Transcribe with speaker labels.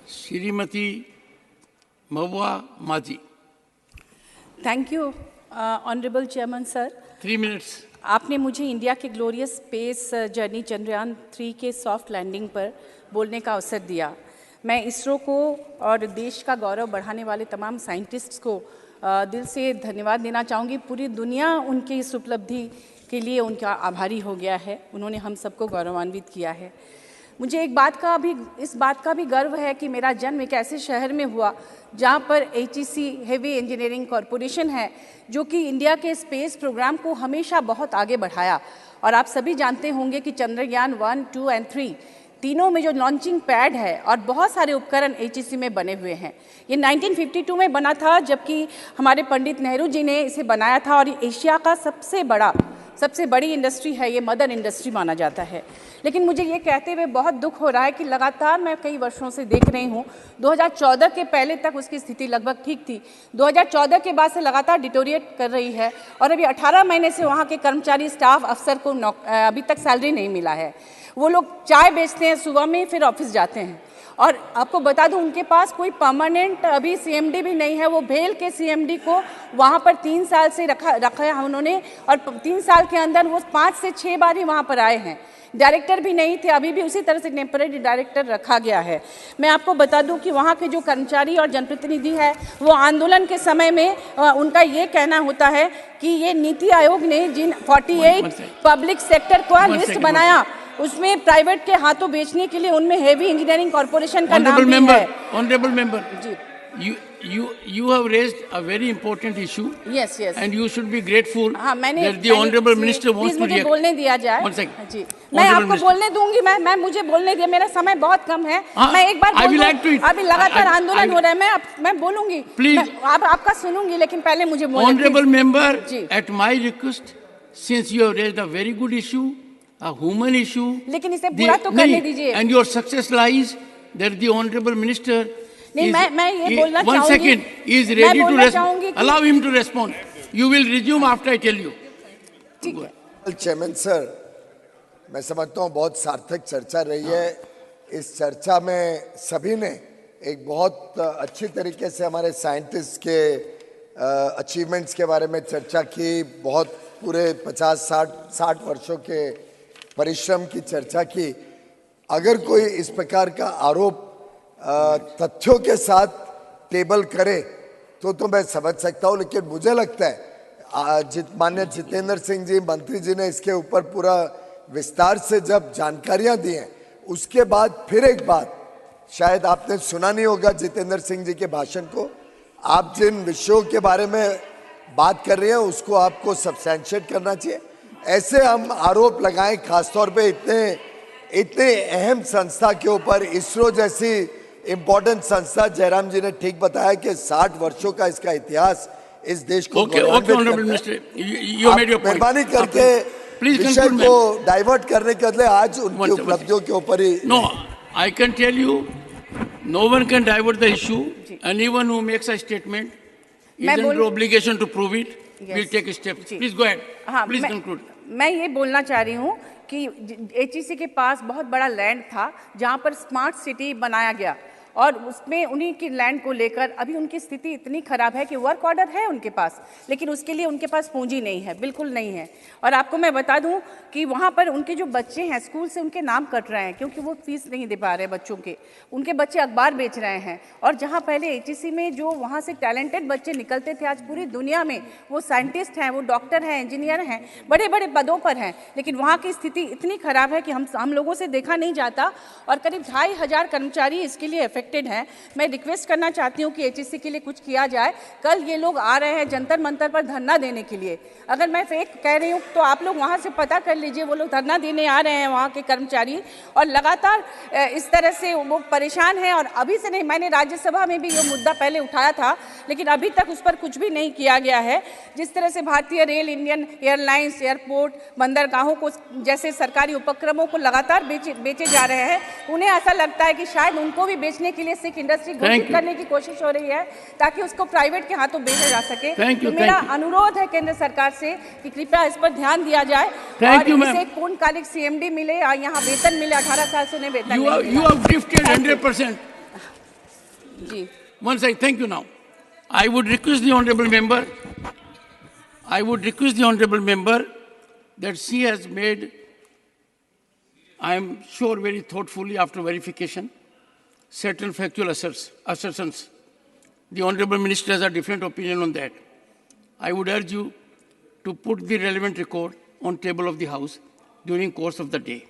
Speaker 1: श्रीमती महुआ माझी।
Speaker 2: Thank you honourable chairman sir.
Speaker 1: 3 minutes।
Speaker 2: आपने मुझे इंडिया के ग्लोरियस स्पेस जर्नी चंद्रयान 3 के सॉफ्ट लैंडिंग पर बोलने का अवसर दिया। मैं इसरो को और देश का गौरव बढ़ाने वाले तमाम साइंटिस्ट्स को दिल से धन्यवाद देना चाहूँगी। पूरी दुनिया उनकी इस उपलब्धि के लिए उनका आभारी हो गया है। उन्होंने हम सबको गौरवान्वित किया है। मुझे इस बात का भी गर्व है कि मेरा जन्म एक ऐसे शहर में हुआ जहाँ पर HEC हेवी इंजीनियरिंग कॉरपोरेशन है, जो कि इंडिया के स्पेस प्रोग्राम को हमेशा बहुत आगे बढ़ाया। और आप सभी जानते होंगे कि चंद्रयान 1, 2 और 3 तीनों में जो लॉन्चिंग पैड है और बहुत सारे उपकरण HEC में बने हुए हैं। ये 1952 में बना था, जबकि हमारे पंडित नेहरू जी ने इसे बनाया था। और ये एशिया का सबसे बड़ी इंडस्ट्री है, ये मदर इंडस्ट्री माना जाता है। लेकिन मुझे ये कहते हुए बहुत दुख हो रहा है कि लगातार मैं कई वर्षों से देख रही हूँ, 2014 के पहले तक उसकी स्थिति लगभग ठीक थी, 2014 के बाद से लगातार डिटोरिएट कर रही है। और अभी 18 महीने से वहाँ के कर्मचारी, स्टाफ, अफसर को अभी तक सैलरी नहीं मिला है। वो लोग चाय बेचते हैं सुबह में, फिर ऑफिस जाते हैं। और आपको बता दूं, उनके पास कोई परमानेंट अभी CMD भी नहीं है। वो भेल के CMD को वहाँ पर 3 साल से रखा है उन्होंने, और 3 साल के अंदर वो 5 से 6 बार ही वहाँ पर आए हैं। डायरेक्टर भी नहीं थे, अभी भी उसी तरह से टेम्परेरी डायरेक्टर रखा गया है। मैं आपको बता दूं कि वहाँ के जो कर्मचारी और जनप्रतिनिधि है, वो आंदोलन के समय में उनका ये कहना होता है कि ये नीति आयोग ने जिन 48 पब्लिक सेक्टर का लिस्ट बनाया, उसमें प्राइवेट के हाथों बेचने के लिए उनमें हेवी इंजीनियरिंग कॉर्पोरेशन का नाम भी है।
Speaker 1: Honorable member,
Speaker 2: ji,
Speaker 1: you have raised a very important issue.
Speaker 2: Yes.
Speaker 1: And you should be grateful
Speaker 2: मैंने
Speaker 1: that the honorable minister wants to
Speaker 2: मुझे
Speaker 1: react.
Speaker 2: बोलने दिया जाए।
Speaker 1: One second.
Speaker 2: जी, मैं आपको बोलने दूंगी। मैं मुझे बोलने दिया, मेरा समय बहुत कम है। मैं एक बार अभी लगातार आंदोलन हो रहा है, मैं बोलूंगी।
Speaker 1: Please.
Speaker 2: आपका सुनूंगी, लेकिन पहले मुझे बोलने।
Speaker 1: Honorable member, at my request, since you have raised a very good issue, a human issue,
Speaker 2: लेकिन इसे पूरा तो करने दीजिए।
Speaker 1: and your success lies that the honorable minister
Speaker 2: नहीं, मैं ये बोलना चाहूंगी।
Speaker 1: 1 second, is ready to respond. Allow him to respond. You will resume after I tell you.
Speaker 2: ठीक है।
Speaker 3: चेयरमैन सर, मैं समझता हूँ बहुत सार्थक चर्चा रही है। इस चर्चा में सभी ने एक बहुत अच्छी तरीके से हमारे साइंटिस्ट के अचीवमेंट्स के बारे में चर्चा की। बहुत पूरे 50-60 वर्षों के परिश्रम की चर्चा की। अगर कोई इस प्रकार का आरोप तथ्यों के साथ टेबल करे तो मैं समझ सकता हूँ, लेकिन मुझे लगता है माननीय जितेंद्र सिंह जी मंत्री जी ने इसके ऊपर पूरा विस्तार से जब जानकारियां दी हैं, उसके बाद फिर एक बात, शायद आपने सुना नहीं होगा जितेंद्र सिंह जी के भाषण को। आप जिन विषयों के बारे में बात कर रहे हैं उसको आपको सब्सटेंशिएट करना चाहिए। ऐसे हम आरोप लगाएं, खासतौर पे इतने अहम संस्था के ऊपर, इसरो जैसी इम्पोर्टेंट संस्था। जयराम जी ने ठीक बताया कि 60 वर्षों का इसका इतिहास इस देश को मेहरबानी करके विषय को डाइवर्ट करने के बदले आज उनकी उपलब्धियों के ऊपर ही।
Speaker 1: No, I can tell you, no one can divert the issue. Anyone who makes a statement is under obligation to prove it. We'll take steps. Please go ahead. Please conclude.
Speaker 2: मैं ये बोलना चाह रही हूँ कि HEC के पास बहुत बड़ा लैंड था जहाँ पर स्मार्ट सिटी बनाया गया, और उसमें उन्हीं की लैंड को लेकर अभी उनकी स्थिति इतनी खराब है कि वर्क ऑर्डर है उनके पास, लेकिन उसके लिए उनके पास पूंजी नहीं है, बिल्कुल नहीं है। और आपको मैं बता दूं कि वहाँ पर उनके जो बच्चे हैं स्कूल से उनके नाम कट रहे हैं, क्योंकि वो फीस नहीं दे पा रहे बच्चों के। उनके बच्चे अखबार बेच रहे हैं। और जहाँ पहले HEC में जो वहाँ से टैलेंटेड बच्चे निकलते थे, आज पूरी दुनिया में वो साइंटिस्ट हैं, वो डॉक्टर हैं, इंजीनियर हैं, बड़े बड़े पदों पर हैं। लेकिन वहाँ की स्थिति इतनी खराब है कि हम लोगों से देखा नहीं जाता, और करीब 2500 कर्मचारी इसके लिए अफेक्टेड हैं। मैं रिक्वेस्ट करना चाहती हूँ कि HEC के लिए कुछ किया जाए। कल ये लोग आ रहे हैं जंतर मंतर पर धरना देने के लिए। अगर मैं फेक कह रही हूँ तो आप लोग वहाँ से पता कर लीजिए, वो लोग धरना देने आ रहे हैं वहाँ के कर्मचारी, और लगातार इस तरह से वो परेशान हैं। और अभी से नहीं, मैंने राज्यसभा में भी ये मुद्दा पहले उठाया था, लेकिन अभी तक उस पर कुछ भी नहीं किया गया है। जिस तरह से भारतीय रेल, इंडियन एयरलाइंस, एयरपोर्ट, बंदरगाहों को जैसे सरकारी उपक्रमों को लगातार बेचे जा रहे हैं, उन्हें ऐसा लगता है कि शायद उनको भी बेचने के लिए सिख इंडस्ट्री घोषित करने की कोशिश हो रही है, ताकि उसको प्राइवेट के हाथों बेचा जा सके। तो मेरा अनुरोध है केंद्र सरकार से कि कृपया इस पर ध्यान दिया जाए और इसे पूर्णकालिक CMD मिले और यहाँ वेतन मिले। 18 साल से उन्हें वेतन नहीं मिला।
Speaker 1: You have drifted 100%.
Speaker 2: Ji
Speaker 1: Once I thank you now, I would request the honorable member, that she has made, I am sure very thoughtfully after verification, certain factual assertions. The honorable minister has a different opinion on that. I would urge you to put the relevant record on table of the House during course of the day.